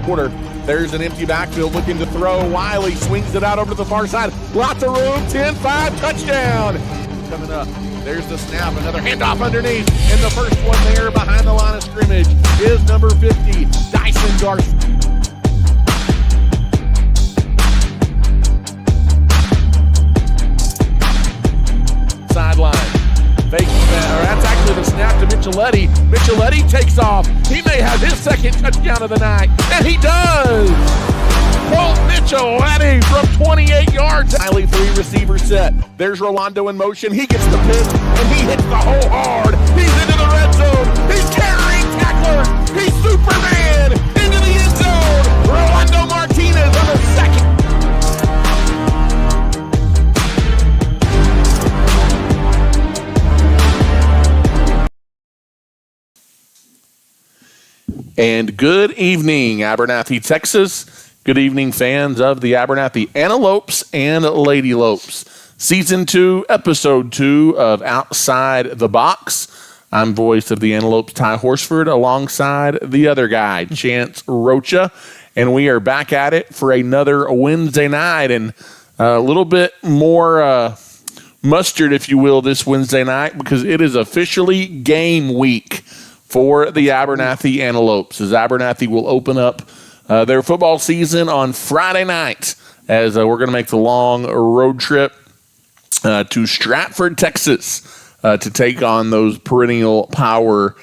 quarter. There's an empty backfield looking to throw. Wiley swings it out over to the far side. Lots of room. 10-5, touchdown. Coming up. There's the snap. Another handoff underneath. And the first one there behind the line of scrimmage is number 50, Dyson Garcia. Sideline. Fake that, or that's actually the snap to Micheletti. Micheletti takes off. He may have his second touchdown of the night, and he does. Colt Micheletti from 28 yards. Highly three-receiver set. There's Rolando in motion. He gets the pick, and he hits the hole hard. He's into the red zone. He's carrying tacklers. He's Superman into the end zone. Rolando Martinez on the second. And good evening, Abernathy, Texas. Good evening, fans of the Abernathy Antelopes and Lady Lopes. Season 2, Episode 2 of Outside the Box. I'm voice of the Antelopes, Ty Horsford, alongside the other guy, Chance Rocha. And we are back at it for another Wednesday night. And a little bit more mustard, if you will, this Wednesday night, because it is officially game week for the Abernathy Antelopes, as Abernathy will open up their football season on Friday night, as we're going to make the long road trip to Stratford, Texas, to take on those perennial power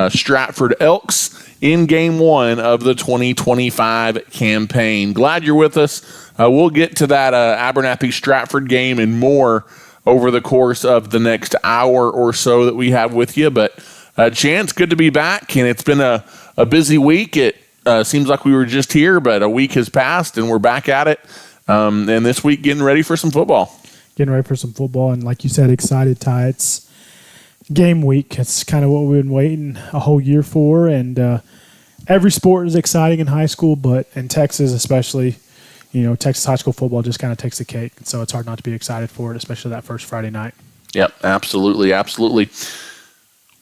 Stratford Elks in Game 1 of the 2025 campaign. Glad you're with us. We'll get to that Abernathy-Stratford game and more over the course of the next hour or so that we have with you, but Chance, good to be back, and it's been a busy week. It seems like we were just here, but a week has passed, and we're back at it. And this week, getting ready for some football. And like you said, excited, Ty. It's game week. It's kind of what we've been waiting a whole year for, and every sport is exciting in high school, but in Texas especially, Texas high school football just kind of takes the cake, and so it's hard not to be excited for it, especially that first Friday night. Yep, absolutely.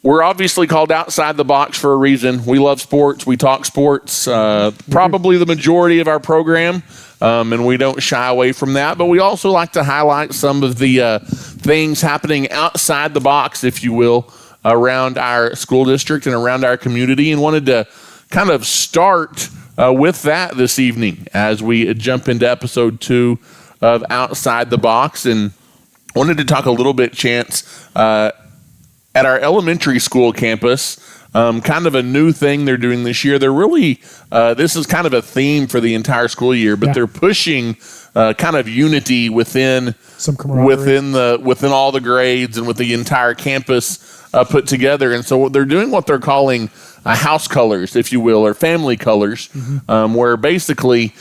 We're obviously called Outside the Box for a reason. We love sports. We talk sports, probably the majority of our program, and we don't shy away from that. But we also like to highlight some of the things happening outside the box, if you will, around our school district and around our community, and wanted to kind of start with that this evening as we jump into Episode 2 of Outside the Box, and wanted to talk a little bit, Chance, at our elementary school campus, kind of a new thing they're doing this year. They're really, this is kind of a theme for the entire school year, but they're pushing kind of unity within all the grades and with the entire campus put together. And so they're doing what they're calling house colors, if you will, or family colors, where basically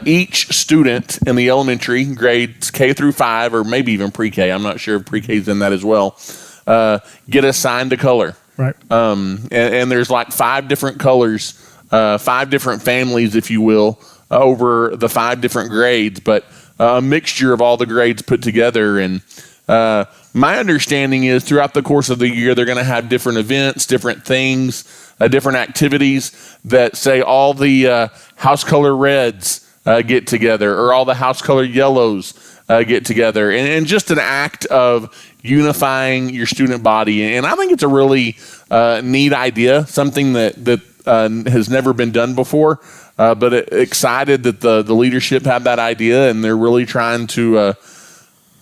each student in the elementary grades K through 5, or maybe even pre-K, I'm not sure if pre-K is in that as well, get assigned a color. Right. And there's like 5 different colors, 5 different families, if you will, over the 5 different grades, but a mixture of all the grades put together. And my understanding is throughout the course of the year, they're going to have different events, different things, different activities that say all the house color reds get together, or all the house color yellows get together, and just an act of unifying your student body. And I think it's a really neat idea, something that has never been done before, but excited that the leadership had that idea, and they're really trying to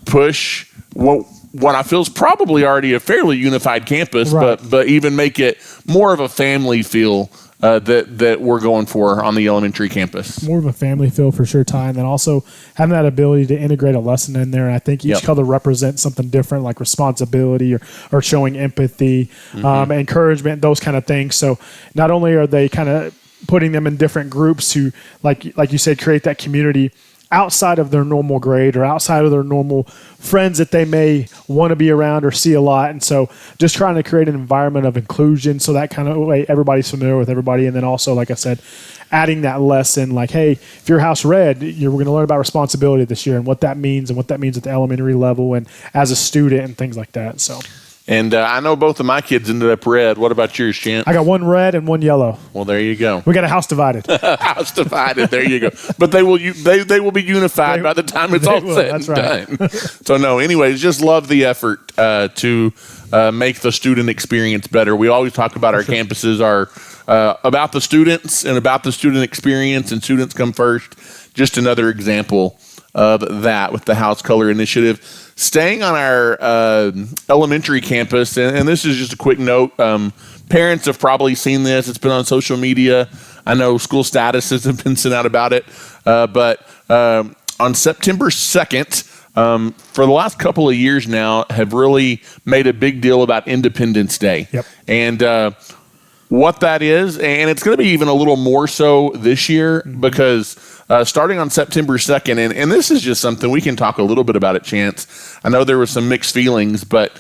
push what I feel is probably already a fairly unified campus, right, but even make it more of a family feel that we're going for on the elementary campus. More of a family feel for sure, Ty, and then also having that ability to integrate a lesson in there. And I think each color represents something different, like responsibility or showing empathy, encouragement, those kind of things. So not only are they kind of putting them in different groups to, like you said, create that community outside of their normal grade or outside of their normal friends that they may want to be around or see a lot. And so just trying to create an environment of inclusion so that kind of way everybody's familiar with everybody. And then also, like I said, adding that lesson like, hey, if you're house red, we're going to learn about responsibility this year and what that means at the elementary level and as a student and things like that. So And I know both of my kids ended up red. What about yours, Chance? I got one red and one yellow. Well, there you go. We got a house divided. House divided. There you go. But they will be unified by the time it's all said and done. So no. Anyways, just love the effort to make the student experience better. We always talk about our campuses are about the students and about the student experience, and students come first. Just another example of that with the House Color Initiative. Staying on our elementary campus, and this is just a quick note, parents have probably seen this. It's been on social media. I know school statuses have been sent out about it. But on September 2nd, for the last couple of years now, have really made a big deal about Independence Day. Yep. And what that is, and it's going to be even a little more so this year because starting on September 2nd, and this is just something we can talk a little bit about at Chance. I know there was some mixed feelings, but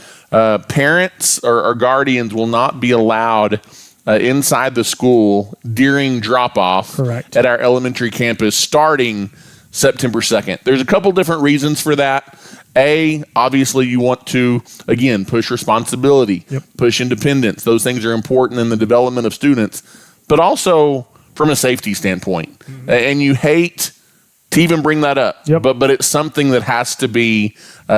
parents or guardians will not be allowed inside the school during drop-off at our elementary campus starting September 2nd. There's a couple different reasons for that. Obviously you want to, again, push responsibility, push independence. Those things are important in the development of students, but also from a safety standpoint. And you hate to even bring that up, but it's something that has to be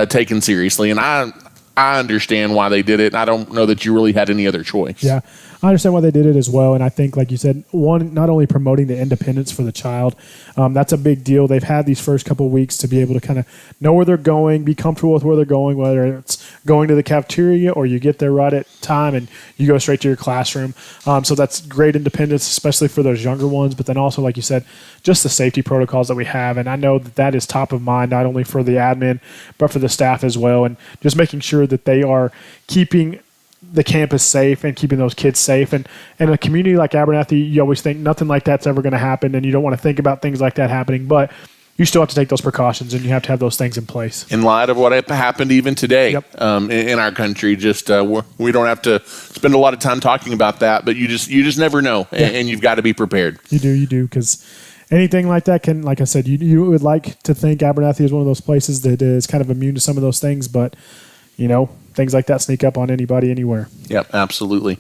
taken seriously. And I understand why they did it. And I don't know that you really had any other choice. Yeah. I understand why they did it as well. And I think, like you said, one, not only promoting the independence for the child, that's a big deal. They've had these first couple of weeks to be able to kind of know where they're going, be comfortable with where they're going, whether it's going to the cafeteria or you get there right at time and you go straight to your classroom. So that's great independence, especially for those younger ones. But then also, like you said, just the safety protocols that we have. And I know that is top of mind, not only for the admin, but for the staff as well. And just making sure that they are keeping the campus safe and keeping those kids safe. And in a community like Abernathy, you always think nothing like that's ever going to happen, and you don't want to think about things like that happening, but you still have to take those precautions, and you have to have those things in place. In light of what happened even today in our country, just we don't have to spend a lot of time talking about that, but you just never know, and you've got to be prepared. You do, because anything like that can, like I said, you would like to think Abernathy is one of those places that is kind of immune to some of those things, but things like that sneak up on anybody, anywhere. Yep, absolutely.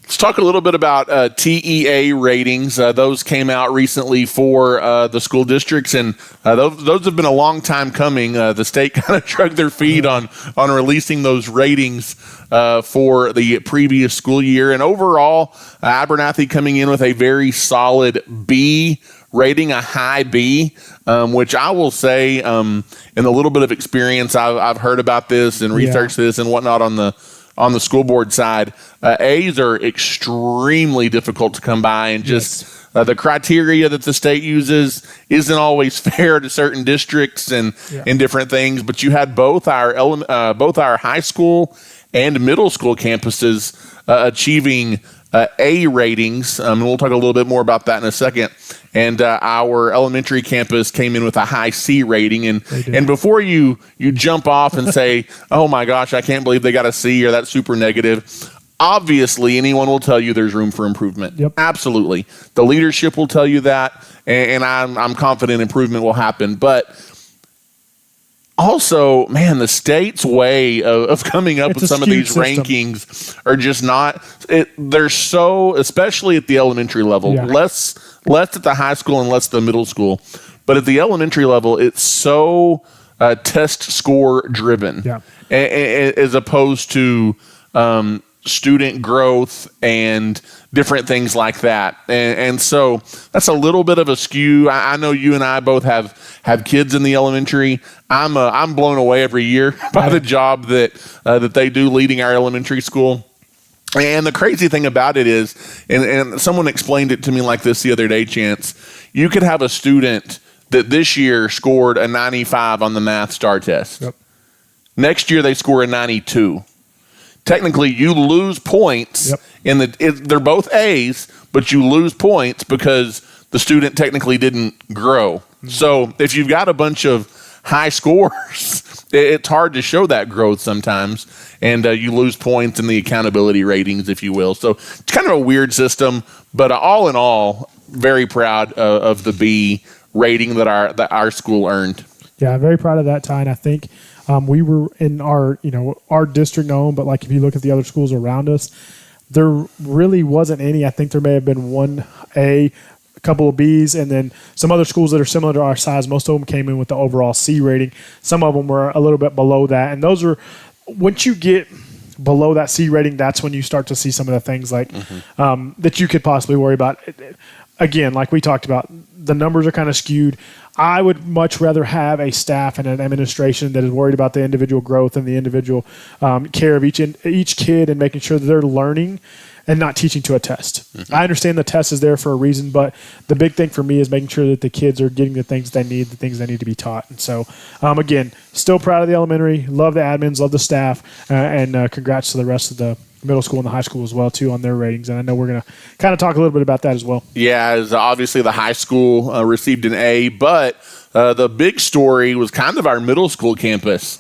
Let's talk a little bit about TEA ratings. Those came out recently for the school districts, and those have been a long time coming. The state kind of dragged their feet on releasing those ratings for the previous school year. And overall, Abernathy coming in with a very solid B rating, a high B, which I will say, in the little bit of experience I've heard about this and researched this and whatnot on the school board side, A's are extremely difficult to come by, and just the criteria that the state uses isn't always fair to certain districts and different things. But you had both our high school and middle school campuses achieving A ratings. We'll talk a little bit more about that in a second. And our elementary campus came in with a high C rating. And before you jump off and say, oh my gosh, I can't believe they got a C, or that's super negative, obviously anyone will tell you there's room for improvement. Absolutely. The leadership will tell you that, and I'm confident improvement will happen. But also, man, the state's way of coming up with some of these rankings are just not. They're so, especially at the elementary level, less at the high school and less at the middle school. But at the elementary level, it's so test score driven, as opposed to student growth and different things like that. And so that's a little bit of a skew. I know you and I both have kids in the elementary. I'm blown away every year by the job that they do leading our elementary school. And the crazy thing about it is, and someone explained it to me like this the other day, Chance, you could have a student that this year scored a 95 on the math STAR test. Next year they score a 92. Technically, you lose points they're both A's, but you lose points because the student technically didn't grow. So if you've got a bunch of high scores, it's hard to show that growth sometimes, and you lose points in the accountability ratings, if you will. So it's kind of a weird system, but all in all, very proud of the B rating that our school earned. Yeah, I'm very proud of that, Ty, and I think We were in our district known, but like if you look at the other schools around us, there really wasn't any. I think there may have been one A, a couple of Bs, and then some other schools that are similar to our size. Most of them came in with the overall C rating. Some of them were a little bit below that. And those are, once you get below that C rating, that's when you start to see some of the things like that you could possibly worry about. Again, like we talked about, the numbers are kind of skewed. I would much rather have a staff and an administration that is worried about the individual growth and the individual care of each kid and making sure that they're learning and not teaching to a test. I understand the test is there for a reason, but the big thing for me is making sure that the kids are getting the things they need, the things they need to be taught. And so, again, still proud of the elementary, love the admins, love the staff, and congrats to the rest of the middle school and the high school as well, too, on their ratings. And I know we're going to kind of talk a little bit about that as well. Yeah, as obviously the high school received an A, but the big story was kind of our middle school campus.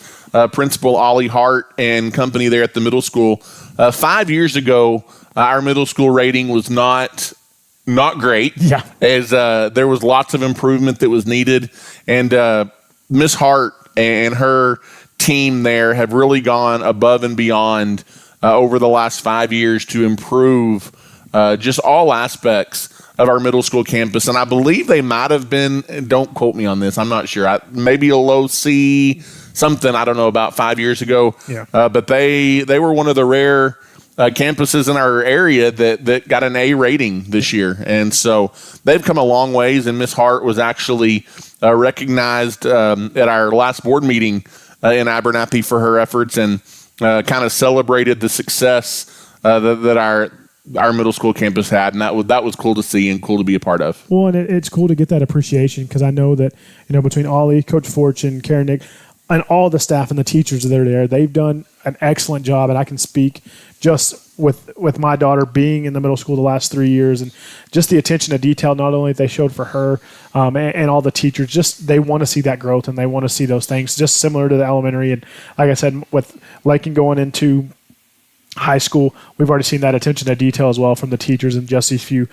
Principal Ollie Hart and company there at the middle school. 5 years ago, our middle school rating was not great. Yeah. As there was lots of improvement that was needed. And Miss Hart and her team there have really gone above and beyond over the last 5 years to improve just all aspects of our middle school campus. And I believe they might have been, don't quote me on this, I'm not sure, maybe a low C, something, I don't know, about 5 years ago. Yeah. But they were one of the rare campuses in our area that got an A rating this year. And so they've come a long ways, and Miss Hart was actually recognized at our last board meeting in Abernathy for her efforts, and kind of celebrated the success that our middle school campus had, and that was cool to see and cool to be a part of. Well, and it's cool to get that appreciation, because I know that between Ollie, Coach Fortune, Karen, Nick, and all the staff and the teachers that are there, they've done an excellent job. And I can speak just with my daughter being in the middle school the last 3 years, and just the attention to detail not only they showed for her and all the teachers, just they want to see that growth and they want to see those things, just similar to the elementary. And like I said, with Lakin going into high school, we've already seen that attention to detail as well from the teachers in just these few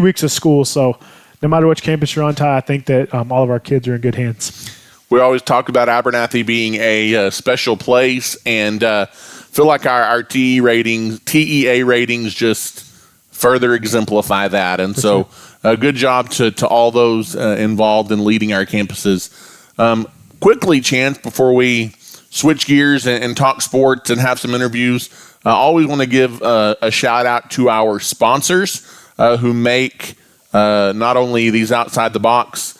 weeks of school. So no matter which campus you're on, Ty, I think that all of our kids are in good hands. We always talk about Abernathy being a special place, and feel like our TEA ratings just further exemplify that. And so good job to all those involved in leading our campuses. Quickly, Chance, before we switch gears and talk sports and have some interviews, I always want to give a shout out to our sponsors who make not only these Outside the Box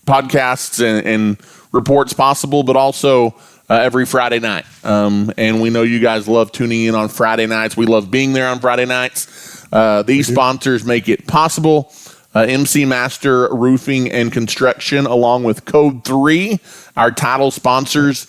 podcasts and reports possible, but also every Friday night. And we know you guys love tuning in on Friday nights. We love being there on Friday nights. These sponsors make it possible. MC Master Roofing and Construction, along with Code 3, our title sponsors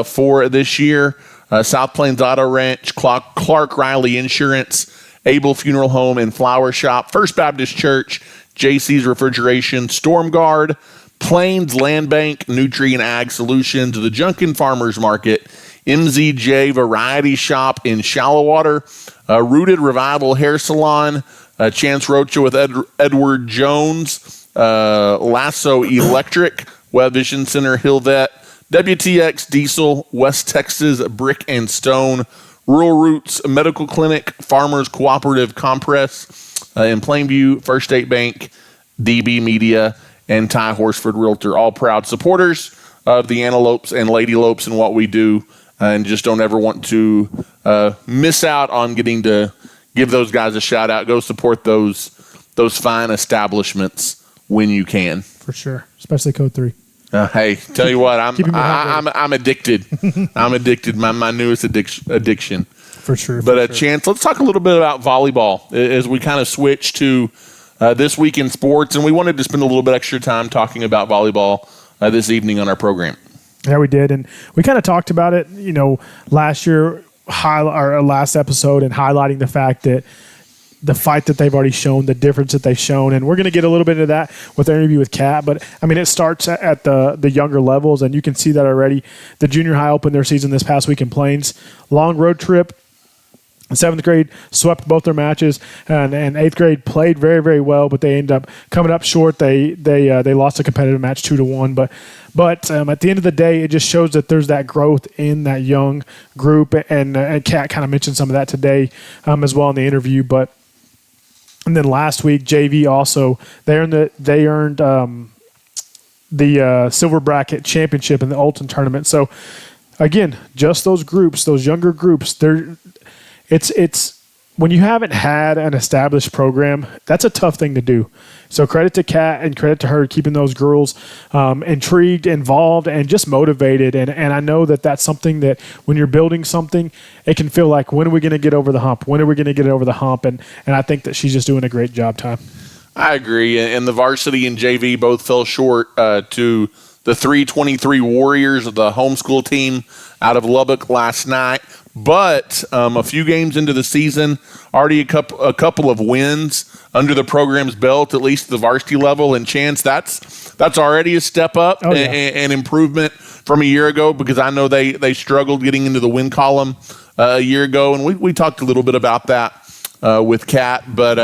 for this year. South Plains Auto Ranch, Clark Riley Insurance, Able Funeral Home and Flower Shop, First Baptist Church, JC's Refrigeration, Storm Guard, Plains Land Bank, Nutri and Ag Solutions, the Junkin Farmers Market, MZJ Variety Shop in Shallowater, Rooted Revival Hair Salon, Chance Rocha with Edward Jones, Lasso Electric, Web Vision Center, Hillvet, WTX Diesel, West Texas Brick and Stone, Rural Roots Medical Clinic, Farmers Cooperative Compress in Plainview, First State Bank, DB Media, and Ty Horsford Realtor, all proud supporters of the Antelopes and Lady Lopes and what we do, and just don't ever want to miss out on getting to give those guys a shout out. Go support those fine establishments when you can. For sure, especially Code 3. Hey, tell you what, I'm addicted. I'm addicted. My newest addiction. For sure. But Chance, let's talk a little bit about volleyball as we kind of switch to this week in sports, and we wanted to spend a little bit extra time talking about volleyball this evening on our program. Yeah, we did, and we kind of talked about it, last year, our last episode, and highlighting the fact that the fight that they've already shown, the difference that they've shown, and we're going to get a little bit of that with the interview with Kat. But I mean, it starts at the younger levels, and you can see that already. The junior high opened their season this past week in Plains. Long road trip. Seventh grade swept both their matches, and eighth grade played very, very well, but they ended up coming up short. They lost a competitive match 2-1, but at the end of the day, it just shows that there's that growth in that young group, and Kat kind of mentioned some of that today as well in the interview. And then last week, JV also they earned the silver bracket championship in the Alton tournament. So again, just those groups, those younger groups, it's when you haven't had an established program, that's a tough thing to do. So credit to Kat and credit to her keeping those girls intrigued, involved, and just motivated. And I know that that's something that when you're building something, it can feel like, when are we going to get over the hump? When are we going to get over the hump? And I think that she's just doing a great job, Tom. I agree. And the varsity and JV both fell short to the 323 Warriors of the homeschool team out of Lubbock last night. But a few games into the season, already a couple of wins under the program's belt, at least at the varsity level. And Chance, that's already a step up and improvement from a year ago, because I know they struggled getting into the win column a year ago. And we talked a little bit about that with Kat. But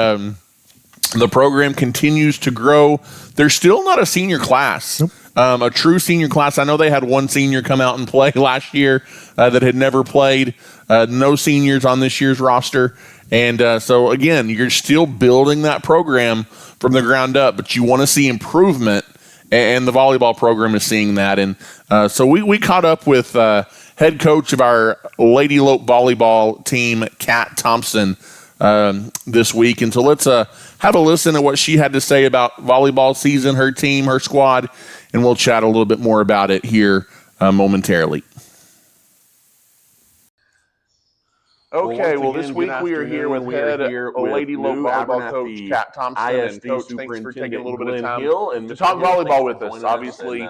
the program continues to grow. There's still not a senior class. Nope. A true senior class. I know they had one senior come out and play last year that had never played. No seniors on this year's roster. And so, again, you're still building that program from the ground up, but you want to see improvement, and the volleyball program is seeing that. And so we caught up with head coach of our Lady Lope volleyball team, Kat Thompson, this week. And so let's have a listen to what she had to say about volleyball season, her team, her squad, and we'll chat a little bit more about it here momentarily. Okay, well, this week we are here with head Lady Lope volleyball coach Kat Thompson. And Coach, thanks for taking a little bit of time to talk volleyball with us. Obviously,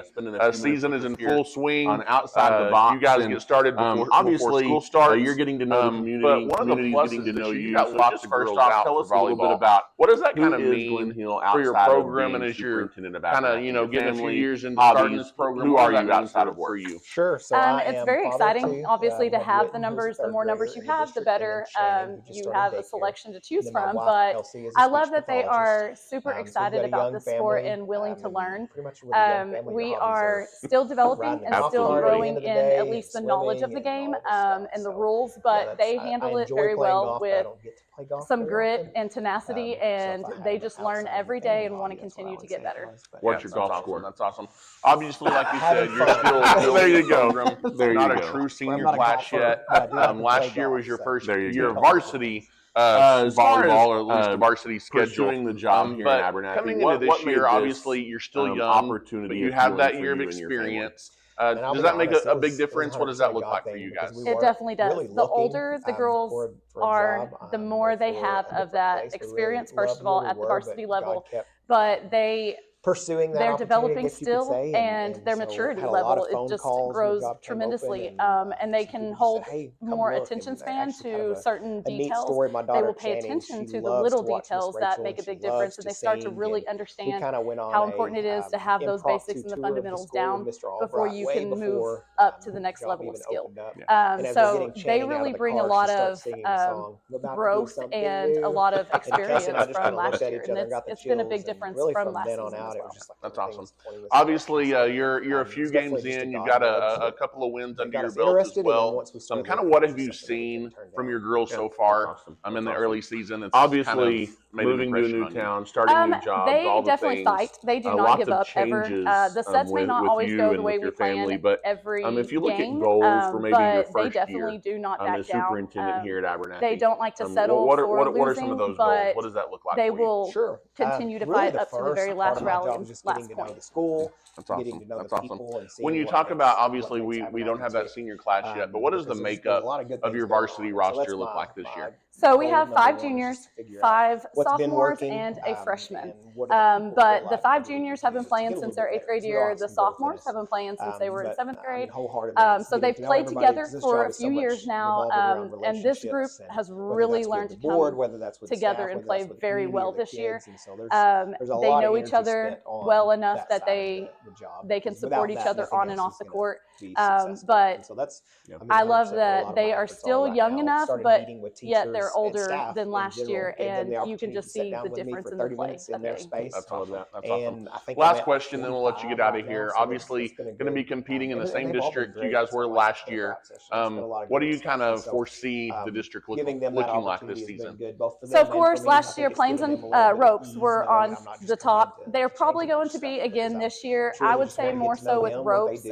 season is in full swing. On outside the box, you guys get started before school starts. You're getting to know the community. But one of the pluses getting to know you you. got lots of girls out tell us for a little bit volleyball. About what does that kind of who is mean Glen Hill for your outside program, of and as you're superintendent of kind of Abernathy, getting a few family, years into hobbies, starting this program? who What are does you that mean outside of work? For you? Sure. So It's very exciting, obviously, to have the numbers. The more numbers you have, the better you have a selection to choose from. But I love that they are super excited about the sport and willing to learn. We are still developing and still growing in at least the knowledge of the game and the rules, but they handle it very well with some grit and tenacity, and they just learn every day and want to continue to get better. What's your golf score? That's awesome. Obviously, like you said, you're still there. You go. There not a true senior class yet. Last year was your first year of varsity volleyball, or at least the varsity schedule. Pursuing the job here in Abernathy. Coming into this year, obviously, you're still young, but you have that year of experience. Does that make a big difference? What does that look like for you guys? It definitely does. The older the girls are, the more they have of that experience, first of all, at the varsity level, but they're developing still, and their maturity level, it just grows tremendously, and they can hold more attention span to certain details. They will pay attention to the little details that make a big difference, and they start to really understand how important it is to have those basics and the fundamentals down before you can move up to the next level of skill. So they really bring a lot of growth and a lot of experience from last year, and it's been a big difference from last season as well. That's awesome. Obviously, you're a few games in. You've got a couple of wins under your belt as well. Kind of what have you seen from your girls so far? I'm in the early season. It's obviously moving to a new town, starting new jobs. They all the definitely things. fight. They do not give up ever. The sets may not always go the way we plan but every if you look game, at goals for maybe your first they definitely year, do not back as down. superintendent here at Abernathy, they don't like to settle what for are losing, some of those but goals? What does that look like? they for you? will continue to fight up to the very last rally and last point. That's awesome. That's awesome. When you talk about, obviously, we don't have that senior class yet, but what does the makeup of your varsity roster look like this year? So we have 5 juniors, 5 sophomores, and a freshman. But the 5 juniors have been playing since their 8th grade year. The sophomores have been playing since they were in 7th grade. So they've played together for a few years now, and this group has really learned to come together and play very well this year. They know each other well enough that they can support each other on and off the court. But I love that they are still young enough, but yet they're older than last year, and you can just see the difference in the play that they're getting. That's awesome. Last question, then we'll let you get out of here. Obviously, going to be competing in the same district you guys were last year. What do you kind of foresee the district looking like this season? So, of course, last year Plains and Ropes were on the top. They're probably going to be again this year. I would say more so with Ropes,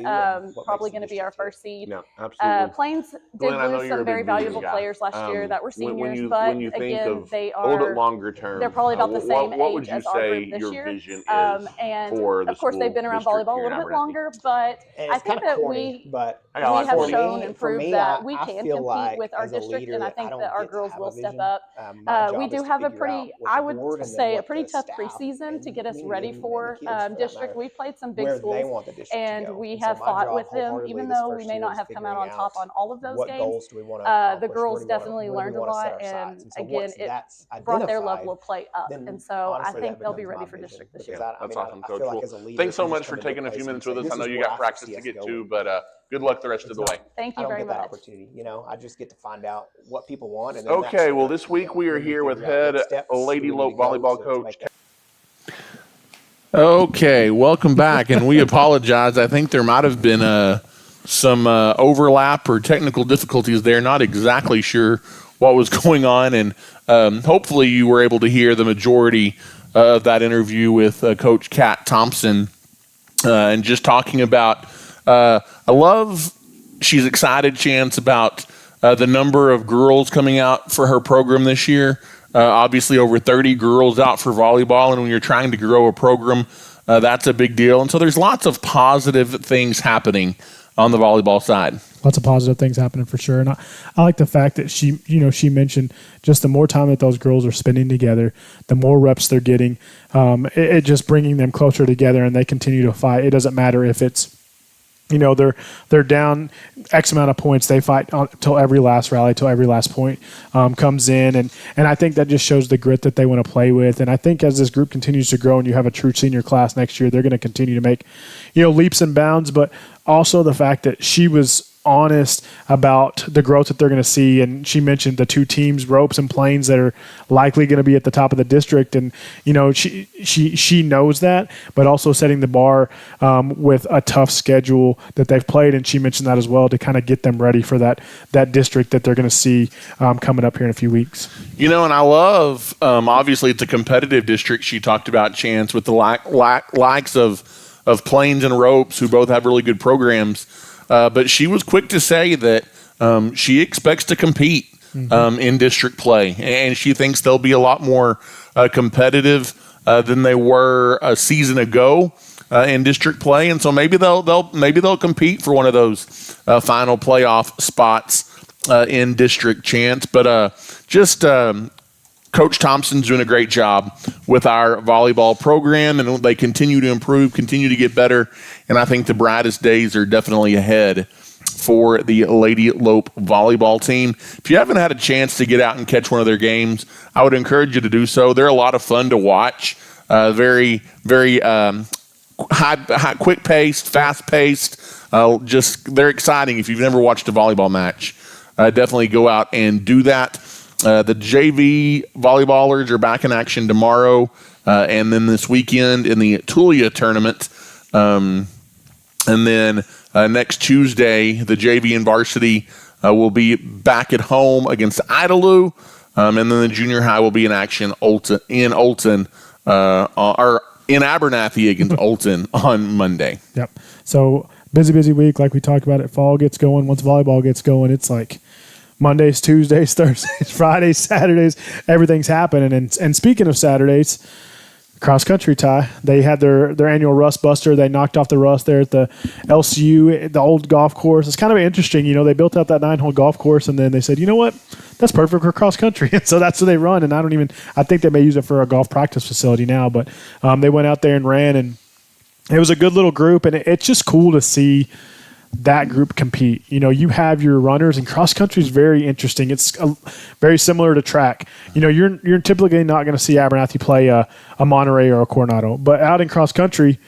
probably going to be our first seed. Yeah, absolutely. Plains did lose some very valuable players last year that were seniors, but again, they are a little bit longer term. They're probably about the same age as our group this year. And of course, they've been around volleyball a little bit longer, but I think that we have shown and proved that we can compete with our district, and I think that our girls will step up. We do have a pretty, I would say, a pretty tough preseason to get us ready for district. We've played some big schools, and we have fought with them, even though we may not have come out on top on all of those games. The girls definitely learned a lot, and again, it brought their level of play up, and so I think they'll be ready for district this year. That's awesome, Coach. Well, thanks so much for taking a few minutes with us. I know you got practice to get to, but good luck the rest of the way. Thank you very much. Opportunity. I just get to find out what people want. And okay, well, this week we are here with head Lady Lope volleyball coach. Okay, welcome back, and we apologize. I think there might have been some overlap or technical difficulties there. Not exactly sure what was going on, and hopefully you were able to hear the majority of that interview with Coach Kat Thompson, and just talking about I love she's excited, Chance, about the number of girls coming out for her program this year. Obviously, over 30 girls out for volleyball, and when you're trying to grow a program, that's a big deal. And so there's lots of positive things happening on the volleyball side. Lots of positive things happening for sure. And I like the fact that she mentioned just the more time that those girls are spending together, the more reps they're getting, it just bringing them closer together, and they continue to fight. It doesn't matter if it's, they're down X amount of points. They fight till every last rally, till every last point comes in. And I think that just shows the grit that they want to play with. And I think as this group continues to grow and you have a true senior class next year, they're going to continue to make, leaps and bounds. But also the fact that she was honest about the growth that they're going to see. And she mentioned the two teams, Ropes and Plains, that are likely going to be at the top of the district. And, she knows that, but also setting the bar with a tough schedule that they've played. And she mentioned that as well to kind of get them ready for that district that they're going to see coming up here in a few weeks. And I love, obviously it's a competitive district. She talked about, Chance, with the likes of Plains and Ropes, who both have really good programs. But she was quick to say that she expects to compete in district play, and she thinks they'll be a lot more competitive than they were a season ago in district play, and so maybe they'll compete for one of those final playoff spots in district, Chance. But Coach Thompson's doing a great job with our volleyball program, and they continue to improve, continue to get better, and I think the brightest days are definitely ahead for the Lady Lope volleyball team. If you haven't had a chance to get out and catch one of their games, I would encourage you to do so. They're a lot of fun to watch, very, very high, quick-paced, fast-paced. They're exciting. If you've never watched a volleyball match, definitely go out and do that. The JV volleyballers are back in action tomorrow, and then this weekend in the Tulia tournament. And then next Tuesday, the JV and varsity will be back at home against Idalou, and then the junior high will be in action or in Abernathy against Olton on Monday. Yep. So busy week, like we talked about it. Fall gets going. Once volleyball gets going, it's like Mondays, Tuesdays, Thursdays, Fridays, Saturdays, everything's happening. And speaking of Saturdays, cross country, Ty, they had their annual Rust Buster. They knocked off the rust there at the LCU, the old golf course. It's kind of interesting. They built out that 9-hole golf course, and then they said, you know what? That's perfect for cross country. And so that's what they run. And I think they may use it for a golf practice facility now, but they went out there and ran, and it was a good little group. And it's just cool to see that group compete. You have your runners, and cross country is very interesting. It's very similar to track. You're typically not going to see Abernathy play a Monterey or a Coronado, but out in cross country,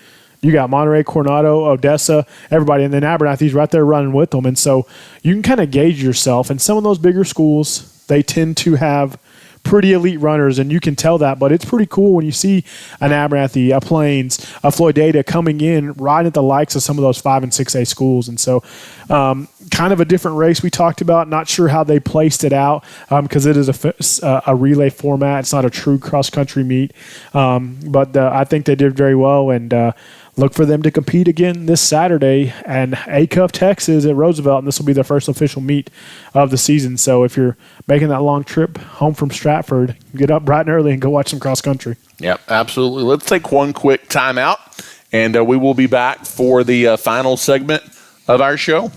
you got Monterey, Coronado, Odessa, everybody, and then Abernathy's right there running with them. And so you can kind of gauge yourself. And some of those bigger schools, they tend to have pretty elite runners, and you can tell that. But it's pretty cool when you see an Abernathy, a Plains, a Floydada coming in right at the likes of some of those 5 and 6A schools. And so kind of a different race we talked about. Not sure how they placed it out because it is a relay format. It's not a true cross-country meet. But I think they did very well, and look for them to compete again this Saturday and A-Cup, Texas at Roosevelt, and this will be their first official meet of the season. So if you're making that long trip home from Stratford, get up bright and early and go watch some cross-country. Yep, absolutely. Let's take one quick timeout, and we will be back for the final segment of our show.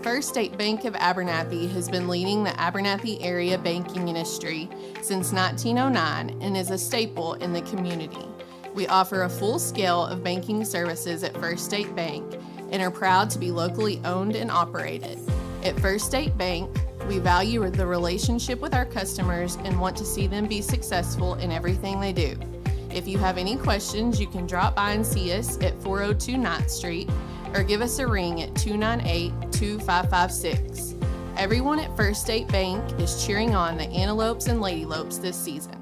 First State Bank of Abernathy has been leading the Abernathy area banking industry since 1909 and is a staple in the community. We offer a full scale of banking services at First State Bank and are proud to be locally owned and operated. At First State Bank, we value the relationship with our customers and want to see them be successful in everything they do. If you have any questions, you can drop by and see us at 402 9th Street or give us a ring at 298-2556. Everyone at First State Bank is cheering on the Antelopes and Lady Lopes this season.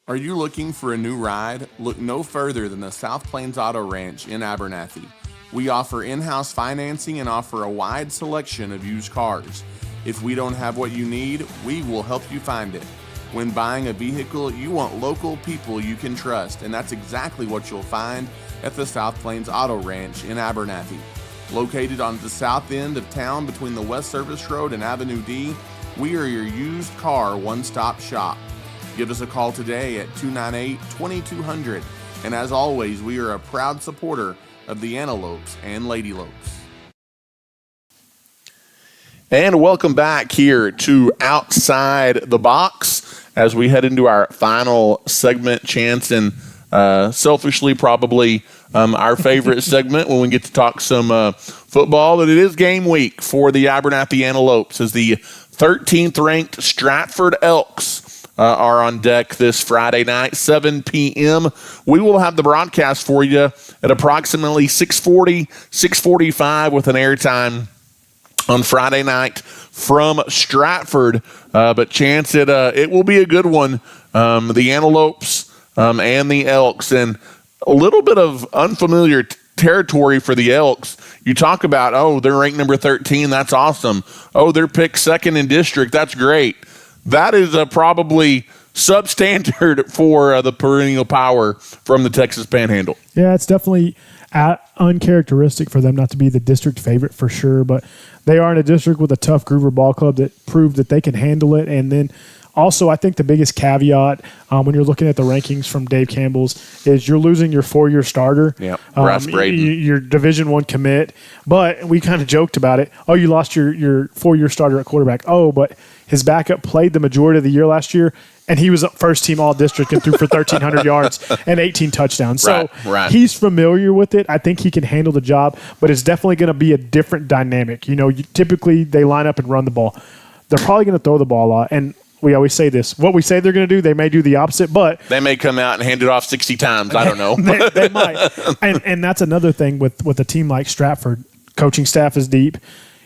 Are you looking for a new ride? Look no further than the South Plains Auto Ranch in Abernathy. We offer in-house financing and offer a wide selection of used cars. If we don't have what you need, we will help you find it. When buying a vehicle, you want local people you can trust, and that's exactly what you'll find at the South Plains Auto Ranch in Abernathy. Located on the south end of town between the West Service Road and Avenue D, we are your used car one-stop shop. Give us a call today at 298-2200. And as always, we are a proud supporter of the Antelopes and Lady Lopes. And welcome back here to Outside the Box as we head into our final segment, Chance, and selfishly probably our favorite segment when we get to talk some football. But it is game week for the Abernathy Antelopes as the 13th ranked Stratford Elks are on deck this Friday night, 7 p.m. We will have the broadcast for you at approximately 6:40, 6:45 with an airtime on Friday night from Stratford. But Chance, it will be a good one. The Antelopes and the Elks, and a little bit of unfamiliar territory for the Elks. You talk about, they're ranked number 13. That's awesome. They're picked second in district. That's great. That is probably substandard for the perennial power from the Texas Panhandle. Yeah, it's definitely uncharacteristic for them not to be the district favorite for sure, but they are in a district with a tough Groover ball club that proved that they can handle it. And then also, I think the biggest caveat when you're looking at the rankings from Dave Campbell's is you're losing your 4-year starter. Yeah, Bryce Braden. Your Division I commit. But we kind of joked about it. You lost your 4-year starter at quarterback. But his backup played the majority of the year last year, and he was first team all-district and threw for 1,300 yards and 18 touchdowns. So he's familiar with it. I think he can handle the job, but it's definitely going to be a different dynamic. Typically they line up and run the ball. They're probably going to throw the ball a lot, and we always say this. What we say they're going to do, they may do the opposite, but they may come out and hand it off 60 times. I don't know. they might. And that's another thing with a team like Stratford. Coaching staff is deep.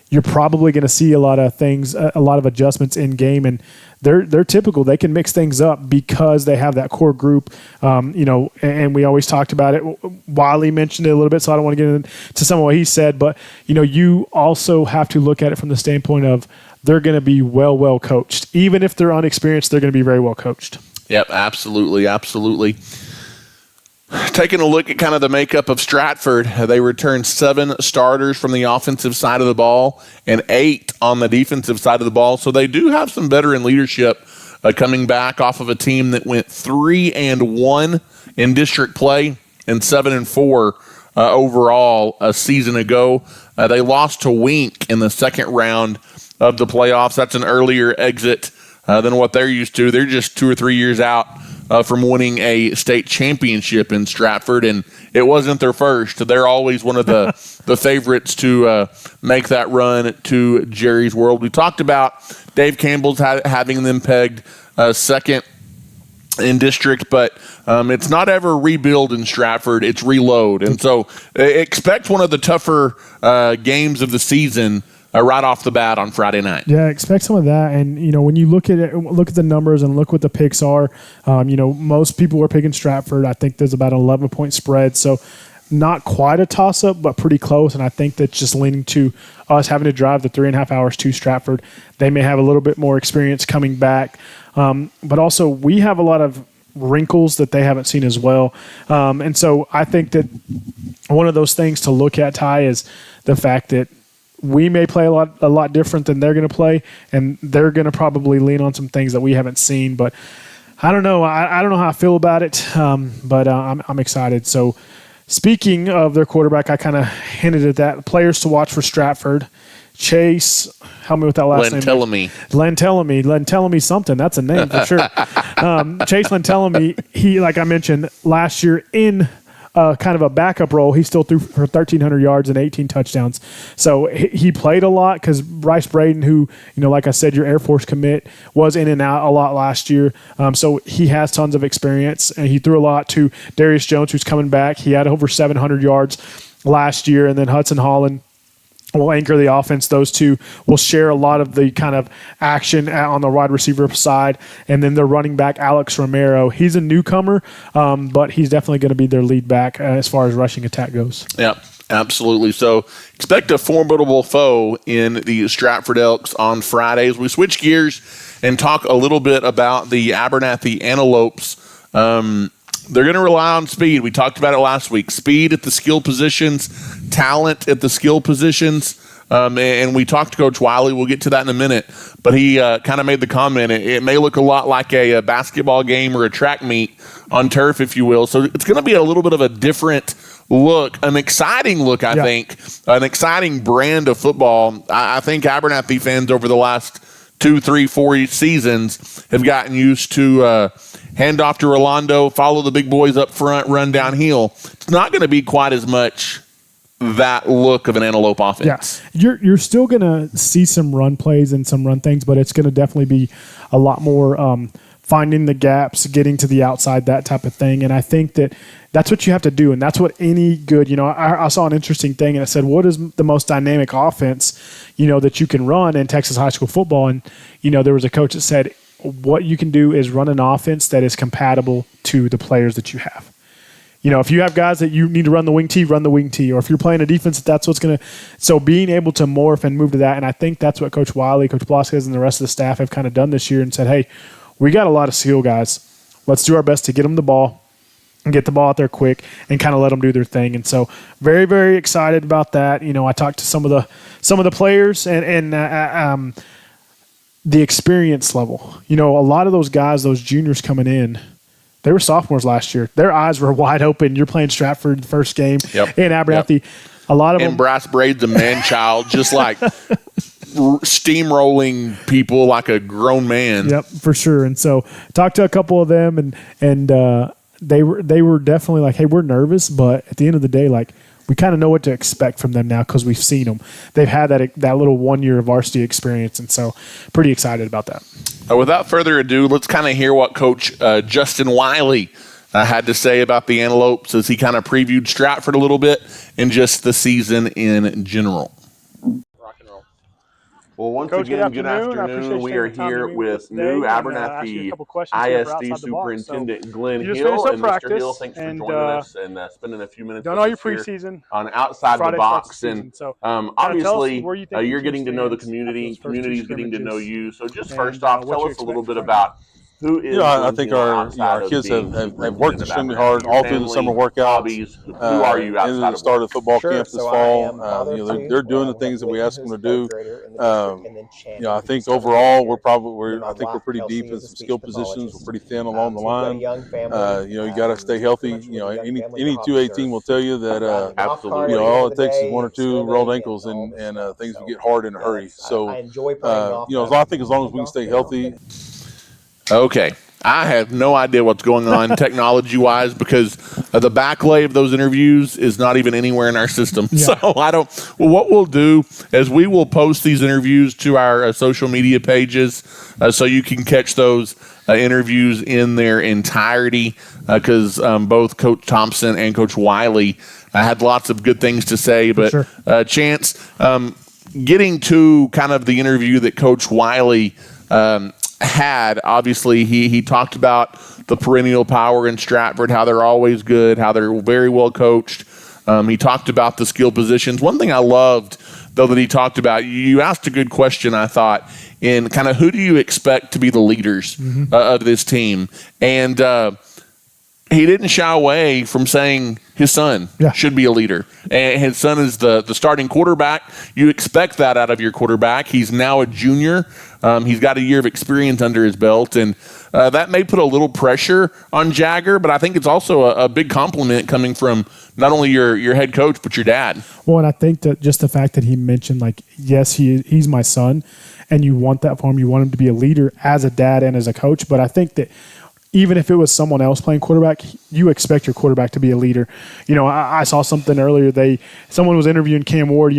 You're probably going to see a lot of things, a lot of adjustments in game, and they're typical. They can mix things up because they have that core group, and we always talked about it. Wiley mentioned it a little bit, so I don't want to get into some of what he said, but, you also have to look at it from the standpoint of they're going to be well coached. Even if they're unexperienced, they're going to be very well coached. Yep, absolutely. Taking a look at kind of the makeup of Stratford, they returned 7 starters from the offensive side of the ball and 8 on the defensive side of the ball. So they do have some veteran leadership coming back off of a team that went 3-1 in district play and 7-4 overall a season ago. They lost to Wink in the second round of the playoffs. That's an earlier exit than what they're used to. They're just 2 or 3 years out from winning a state championship in Stratford, and it wasn't their first. They're always one of the favorites to make that run to Jerry's World. We talked about Dave Campbell's having them pegged second in district, but it's not ever rebuild in Stratford, it's reload. And so expect one of the tougher games of the season right off the bat on Friday night. Yeah, expect some of that. And, when you look at it, look at the numbers and look what the picks are, most people are picking Stratford. I think there's about an 11-point spread. So not quite a toss-up, but pretty close. And I think that's just leaning to us having to drive the 3.5 hours to Stratford. They may have a little bit more experience coming back. But also we have a lot of wrinkles that they haven't seen as well. And so I think that one of those things to look at, Ty, is the fact that we may play a lot different than they're going to play, and they're going to probably lean on some things that we haven't seen. But I don't know. I don't know how I feel about it, but I'm excited. So speaking of their quarterback, I kind of hinted at that. Players to watch for Stratford. Chase, help me with that last name. Lentellamy something. That's a name for sure. Chase Lentellamy, he, like I mentioned, last year in kind of a backup role, he still threw for 1,300 yards and 18 touchdowns. So he played a lot because Bryce Braden, who, like I said, your Air Force commit, was in and out a lot last year. So he has tons of experience, and he threw a lot to Darius Jones, who's coming back. He had over 700 yards last year, and then Hudson Holland will anchor the offense. Those two will share a lot of the kind of action on the wide receiver side. And then their running back, Alex Romero, he's a newcomer, but he's definitely going to be their lead back as far as rushing attack goes. Yeah, absolutely. So expect a formidable foe in the Stratford Elks on Fridays. We switch gears and talk a little bit about the Abernathy Antelopes. They're going to rely on speed. We talked about it last week. Speed at the skill positions, talent at the skill positions. And we talked to Coach Wiley. We'll get to that in a minute. But he kind of made the comment, it may look a lot like a basketball game or a track meet on turf, if you will. So it's going to be a little bit of a different look, an exciting look, I think, an exciting brand of football. I think Abernathy fans over the last 2, 3, 4 seasons have gotten used to hand off to Rolando, follow the big boys up front, run downhill. It's not going to be quite as much that look of an Antelope offense. Yeah. You're still going to see some run plays and some run things, but it's going to definitely be a lot more finding the gaps, getting to the outside, that type of thing. And I think that that's what you have to do, and that's what any good, I saw an interesting thing, and it said, what is the most dynamic offense, that you can run in Texas high school football? And, there was a coach that said, what you can do is run an offense that is compatible to the players that you have. If you have guys that you need to run the wing T, run the wing T. Or if you're playing a defense, that's what's going to – so being able to morph and move to that, and I think that's what Coach Wiley, Coach Blasquez, and the rest of the staff have kind of done this year and said, hey, we got a lot of skill guys. Let's do our best to get them the ball and get the ball out there quick and kind of let them do their thing. And so very, very excited about that. I talked to some of the players and the experience level. A lot of those guys, those juniors coming in, they were sophomores last year. Their eyes were wide open. You're playing Stratford the first game in Abernathy. Yep. A lot of them. And Bryce Braid's a man-child, just like steamrolling people like a grown man. Yep, for sure. And so talked to a couple of them, and they were definitely like, hey, we're nervous, but at the end of the day, like, we kind of know what to expect from them now because we've seen them. They've had that little 1 year of varsity experience, and so pretty excited about that. Without further ado, let's kind of hear what Coach Justin Wiley had to say about the Antelopes as he kind of previewed Stratford a little bit and just the season in general. Well, once Coach, again, good afternoon. We are here with new Abernathy ISD Superintendent Glenn Hill. And Mr. Hill, thanks for joining us and spending a few minutes with us here on Outside the Box. And obviously, you're getting to know the community. Community's getting to know you. So just first off, tell us a little bit about who is. I think our kids have worked extremely hard all through the summer workouts. Who are you outside into the start of the football camp this fall. They're doing the things that we ask them to do. I think overall we're pretty deep in some skill positions. We're pretty thin along the line. You got to stay healthy. Any 2A team will tell you that absolutely. All it takes is 1 or 2 rolled ankles and things will get hard in a hurry. So I think as long as we can stay healthy. Okay. I have no idea what's going on technology-wise because the backlay of those interviews is not even anywhere in our system. Yeah. So I don't. Well, what we'll do is we will post these interviews to our social media pages so you can catch those interviews in their entirety because both Coach Thompson and Coach Wiley had lots of good things to say. But sure. Chance, getting to kind of the interview that Coach Wiley had, obviously he talked about the perennial power in Stratford, how they're always good, how they're very well coached. He talked about the skill positions. One thing I loved, though, that he talked about, you asked a good question, I thought, in kind of who do you expect to be the leaders of this team? And he didn't shy away from saying his son should be a leader. And his son is the starting quarterback. You expect that out of your quarterback. He's now a junior. He's got a year of experience under his belt. And that may put a little pressure on Jagger, but I think it's also a big compliment coming from not only your head coach, but your dad. Well, and I think that just the fact that he mentioned, like, yes, he's my son, and you want that for him. You want him to be a leader as a dad and as a coach. But I think that even if it was someone else playing quarterback, you expect your quarterback to be a leader. You know, I saw something earlier. Someone was interviewing Cam Ward,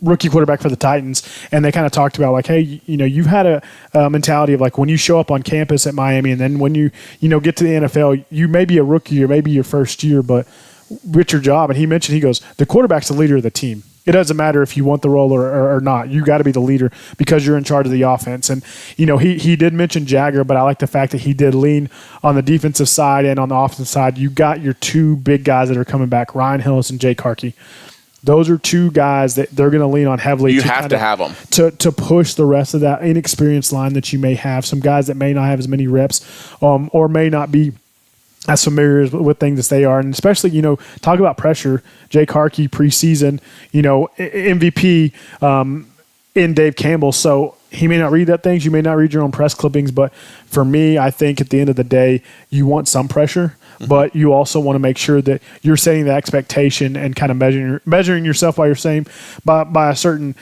rookie quarterback for the Titans, and they kind of talked about, like, hey, you've had a mentality of, like, when you show up on campus at Miami and then when you get to the NFL, you may be a rookie or maybe your first year, but with your job. And he mentioned, he goes, the quarterback's the leader of the team. It doesn't matter if you want the role or not. You got to be the leader because you're in charge of the offense. And, he did mention Jagger, but I like the fact that he did lean on the defensive side and on the offensive side. You got your two big guys that are coming back, Ryan Hillis and Jay Karkey. Those are two guys that they're going to lean on heavily. You have to have them. To push the rest of that inexperienced line that you may have. Some guys that may not have as many reps or may not be as familiar with things as they are. And especially, talk about pressure. Jay Karkey, preseason, MVP in Dave Campbell. So he may not read that things. You may not read your own press clippings. But for me, I think at the end of the day, you want some pressure. But you also want to make sure that you're setting the expectation and kind of measuring yourself by by a certain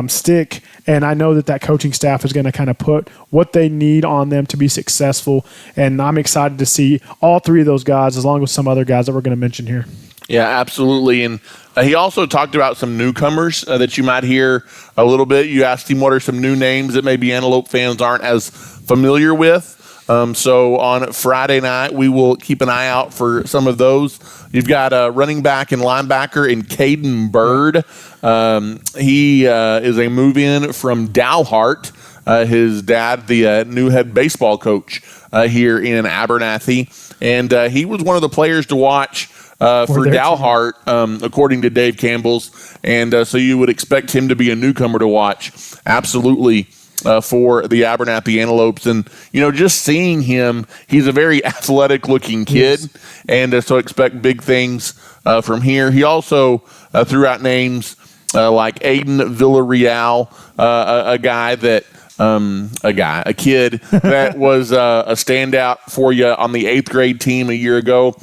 stick. And I know that coaching staff is going to kind of put what they need on them to be successful. And I'm excited to see all three of those guys, as long as some other guys that we're going to mention here. Yeah, absolutely. And he also talked about some newcomers that you might hear a little bit. You asked him what are some new names that maybe Antelope fans aren't as familiar with. So on Friday night, we will keep an eye out for some of those. You've got a running back and linebacker in Caden Bird. He is a move-in from Dalhart. His dad, the new head baseball coach here in Abernathy. And he was one of the players to watch for Dalhart, according to Dave Campbell's. And so you would expect him to be a newcomer to watch. Absolutely. For the Abernathy Antelopes. And, just seeing him, he's a very athletic-looking kid, and so expect big things from here. He also threw out names like Aiden Villarreal, a kid that was a standout for you on the 8th grade team a year ago.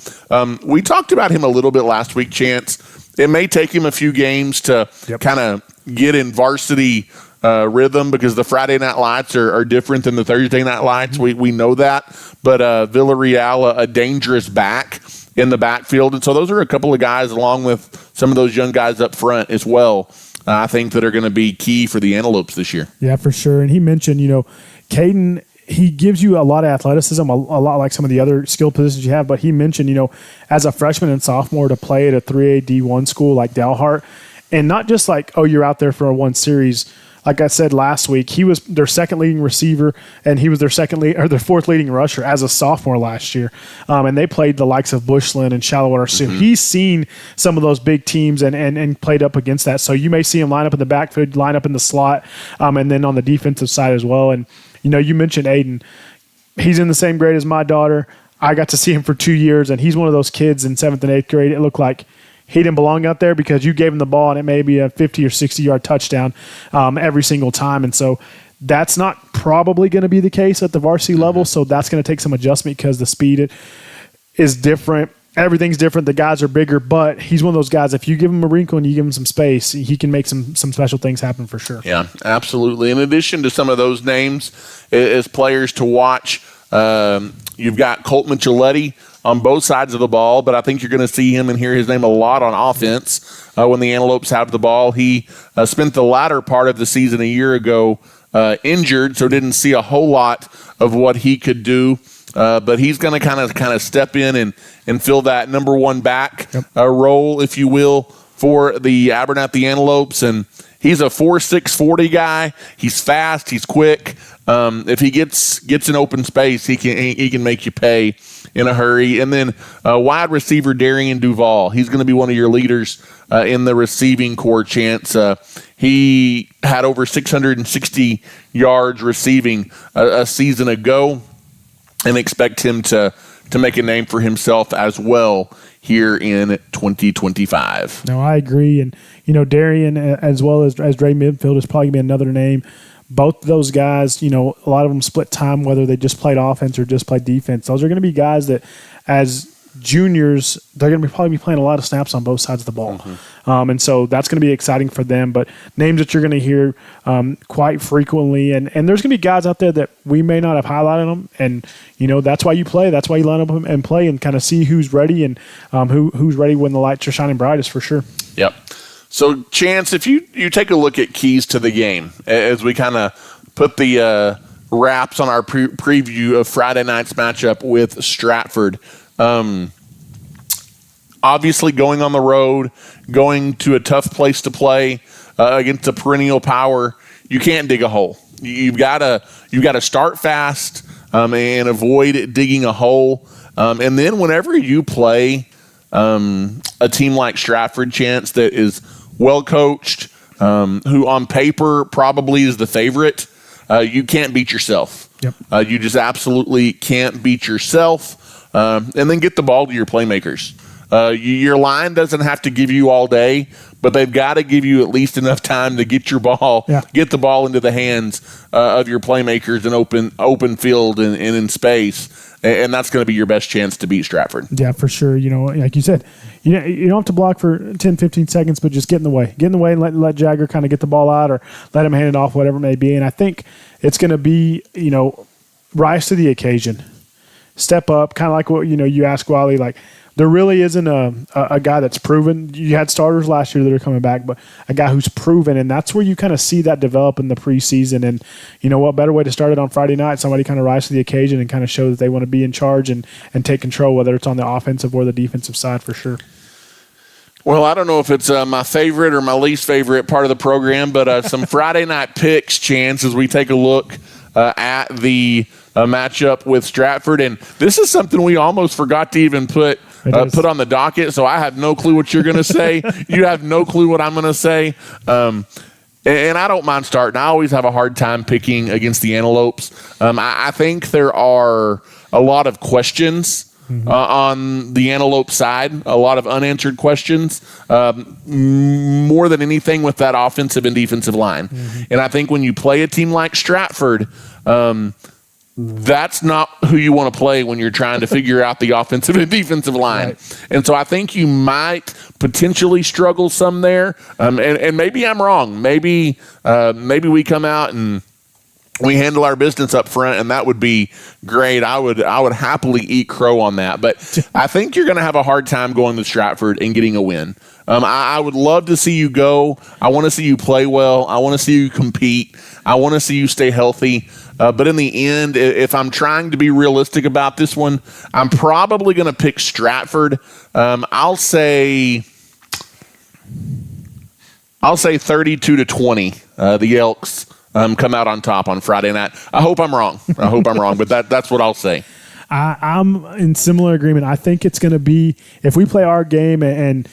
We talked about him a little bit last week, Chance. It may take him a few games to kind of get in varsity rhythm because the Friday night lights are different than the Thursday night lights. We know that. But Villarreal, a dangerous back in the backfield. And so those are a couple of guys, along with some of those young guys up front as well, I think that are going to be key for the Antelopes this year. Yeah, for sure. And he mentioned, Caden, he gives you a lot of athleticism, a lot like some of the other skill positions you have. But he mentioned, as a freshman and sophomore to play at a 3A D1 school like Dalhart, and not just like, oh, you're out there for a one series. Like I said last week, he was their second leading receiver, and he was their their fourth leading rusher as a sophomore last year. And they played the likes of Bushland and Shallowater. So he's seen some of those big teams and played up against that. So you may see him line up in the backfield, line up in the slot, and then on the defensive side as well. And, you mentioned Aiden. He's in the same grade as my daughter. I got to see him for 2 years, and he's one of those kids in 7th and 8th grade. It looked like he didn't belong out there because you gave him the ball and it may be a 50 or 60-yard touchdown every single time. And so that's not probably going to be the case at the varsity level. So that's going to take some adjustment because the speed is different. Everything's different. The guys are bigger, but he's one of those guys, if you give him a wrinkle and you give him some space, he can make some special things happen for sure. Yeah, absolutely. In addition to some of those names as players to watch You've got Colt Micheletti on both sides of the ball, but I think you're going to see him and hear his name a lot on offense when the Antelopes have the ball. He spent the latter part of the season a year ago injured, so didn't see a whole lot of what he could do. But he's going to kind of step in and fill that number one back role, if you will, for the Abernathy Antelopes. And he's a 4.6 40 guy. He's fast. He's quick. If he gets an open space, he can make you pay in a hurry. And then wide receiver Darian Duval. He's going to be one of your leaders in the receiving corps, Chance. He had over 660 yards receiving a season ago, and expect him to make a name for himself as well here in 2025. No, I agree. And, Darian, as well as Dre Midfield, is probably going to be another name. Both of those guys, a lot of them split time, whether they just played offense or just played defense. Those are going to be guys that, as juniors, they're going to probably be playing a lot of snaps on both sides of the ball. And so that's going to be exciting for them. But names that you're going to hear quite frequently, and there's going to be guys out there that we may not have highlighted them. And, that's why you play. That's why you line up and play and kind of see who's ready and who's ready when the lights are shining brightest, for sure. Yep. So, Chance, if you take a look at keys to the game as we kind of put the wraps on our preview of Friday night's matchup with Stratford. Obviously, going on the road, going to a tough place to play against a perennial power, you can't dig a hole. You've got to start fast and avoid digging a hole. And then whenever you play a team like Stratford, Chance, that is well coached, who on paper probably is the favorite, you can't beat yourself. Yep. You just absolutely can't beat yourself. And then get the ball to your playmakers. Your line doesn't have to give you all day, but they've got to give you at least enough time to get get the ball into the hands of your playmakers in open field and in space. And that's going to be your best chance to beat Stratford. Yeah, for sure. Like you said, you don't have to block for 10, 15 seconds, but just get in the way. Get in the way and let Jagger kind of get the ball out or let him hand it off, whatever it may be. And I think it's going to be, rise to the occasion. Step up, kind of like what, you asked Wiley, like, there really isn't a guy that's proven. You had starters last year that are coming back, but a guy who's proven, and that's where you kind of see that develop in the preseason. And what better way to start it on Friday night? Somebody kind of rise to the occasion and kind of show that they want to be in charge and take control, whether it's on the offensive or the defensive side, for sure. Well, I don't know if it's my favorite or my least favorite part of the program, but some Friday night picks, Chance, as we take a look at the matchup with Stratford. And this is something we almost forgot to even put on the docket, so I have no clue what you're going to say. You have no clue what I'm going to say. And I don't mind starting. I always have a hard time picking against the Antelopes. I think there are a lot of questions on the Antelope side, a lot of unanswered questions, more than anything with that offensive and defensive line. And I think when you play a team like Stratford, that's not who you want to play when you're trying to figure out the offensive and defensive line. Right. And so I think you might potentially struggle some there. And maybe I'm wrong. Maybe we come out and we handle our business up front, and that would be great. I would happily eat crow on that. But I think you're going to have a hard time going to Stratford and getting a win. I would love to see you go. I want to see you play well. I want to see you compete. I want to see you stay healthy. But in the end, if I'm trying to be realistic about this one, I'm probably going to pick Stratford. I'll say 32-20. The Elks come out on top on Friday night. I hope I'm wrong. But that's what I'll say. I'm in similar agreement. I think it's going to be, if we play our game and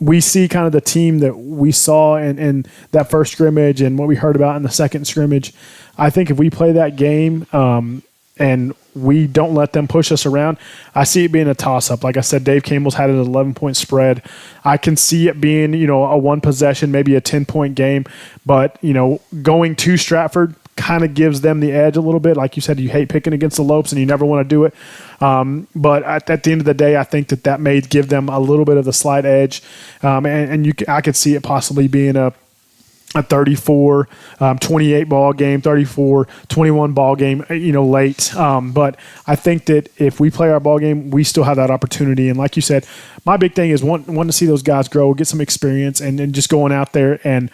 we see kind of the team that we saw in that first scrimmage and what we heard about in the second scrimmage, I think if we play that game and we don't let them push us around, I see it being a toss-up. Like I said, Dave Campbell's had an 11-point spread. I can see it being, a one-possession, maybe a 10-point game. But, going to Stratford kind of gives them the edge a little bit. Like you said, you hate picking against the Lopes and you never want to do it. But at the end of the day, I think that may give them a little bit of the slight edge. I could see it possibly being a a 34-28 ball game, 34-21 ball game, late. But I think that if we play our ball game, we still have that opportunity. And like you said, my big thing is want to see those guys grow, get some experience, and just going out there and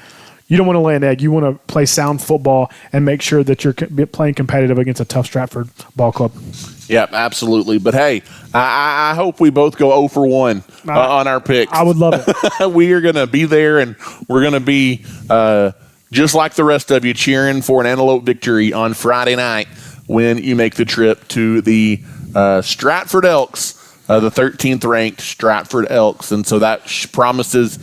you don't want to lay an egg. You want to play sound football and make sure that you're playing competitive against a tough Stratford ball club. Yep, absolutely. But, hey, I hope we both go 0 for 1 on our picks. I would love it. We are going to be there, and we're going to be just like the rest of you cheering for an Antelope victory on Friday night when you make the trip to the Stratford Elks, the 13th-ranked Stratford Elks. And so that promises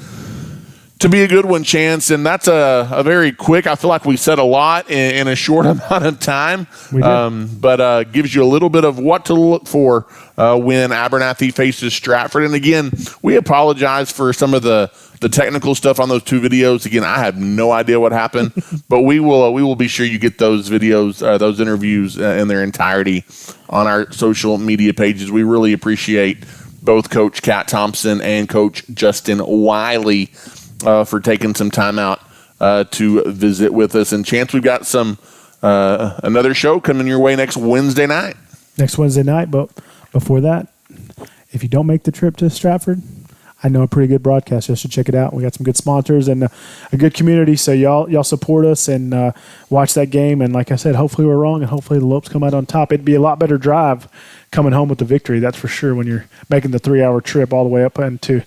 to be a good one, Chance, and that's a very quick. I feel like we said a lot in a short amount of time, but gives you a little bit of what to look for when Abernathy faces Stratford. And again, we apologize for some of the technical stuff on those two videos. Again, I have no idea what happened, but we will be sure you get those videos, those interviews in their entirety on our social media pages. We really appreciate both Coach Kat Thompson and Coach Justin Wiley for taking some time out to visit with us. And Chance, we've got some another show coming your way next Wednesday night. But before that, if you don't make the trip to Stratford, I know a pretty good broadcast. You should check it out. We got some good sponsors and a good community. So y'all support us and watch that game. And like I said, hopefully we're wrong and hopefully the Lopes come out on top. It'd be a lot better drive coming home with the victory. That's for sure when you're making the 3-hour trip all the way up into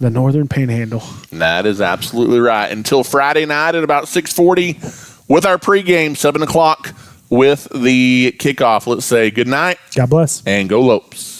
the Northern Panhandle. That is absolutely right. Until Friday night at about 6:40 with our pregame, 7 o'clock with the kickoff. Let's say good night. God bless. And go Lopes.